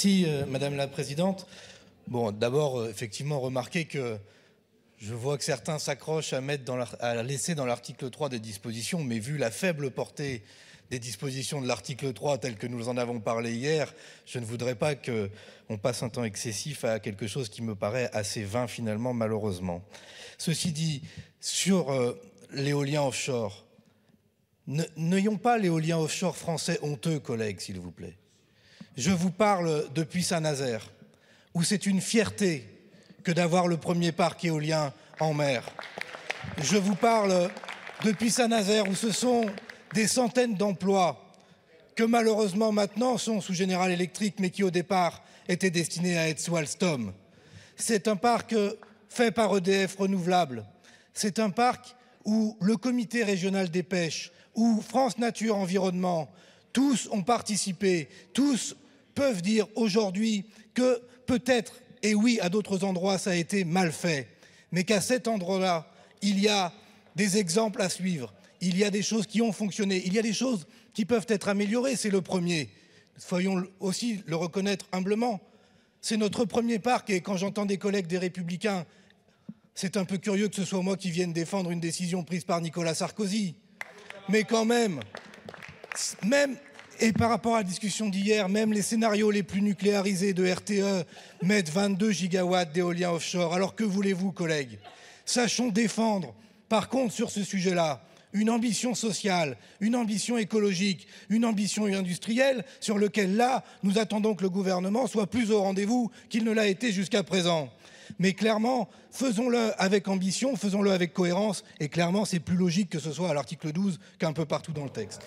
Merci Madame la Présidente. Bon, d'abord, effectivement, remarquez que je vois que certains s'accrochent à laisser dans l'article 3 des dispositions, mais vu la faible portée des dispositions de l'article 3 telles que nous en avons parlé hier, je ne voudrais pas qu'on passe un temps excessif à quelque chose qui me paraît assez vain finalement, malheureusement. Ceci dit, sur l'éolien offshore, n'ayons pas l'éolien offshore français honteux, collègues, s'il vous plaît. Je vous parle depuis Saint-Nazaire, où c'est une fierté que d'avoir le premier parc éolien en mer. Je vous parle depuis Saint-Nazaire, où ce sont des centaines d'emplois que malheureusement maintenant sont sous General Electric, mais qui au départ étaient destinés à être sous Alstom. C'est un parc fait par EDF Renouvelables. C'est un parc où le comité régional des pêches, où France Nature Environnement, tous ont participé, tous peuvent dire aujourd'hui que peut-être, et oui, à d'autres endroits, ça a été mal fait, mais qu'à cet endroit-là, il y a des exemples à suivre, il y a des choses qui ont fonctionné, il y a des choses qui peuvent être améliorées, c'est le premier. Soyons aussi le reconnaître humblement. C'est notre premier parc, et quand j'entends des collègues des Républicains, c'est un peu curieux que ce soit moi qui vienne défendre une décision prise par Nicolas Sarkozy. Mais quand même, et par rapport à la discussion d'hier, même les scénarios les plus nucléarisés de RTE mettent 22 gigawatts d'éolien offshore. Alors que voulez-vous, collègues? Sachons défendre, par contre, sur ce sujet-là, une ambition sociale, une ambition écologique, une ambition industrielle, sur lequel, là, nous attendons que le gouvernement soit plus au rendez-vous qu'il ne l'a été jusqu'à présent. Mais clairement, faisons-le avec ambition, faisons-le avec cohérence, et clairement, c'est plus logique que ce soit à l'article 12 qu'un peu partout dans le texte.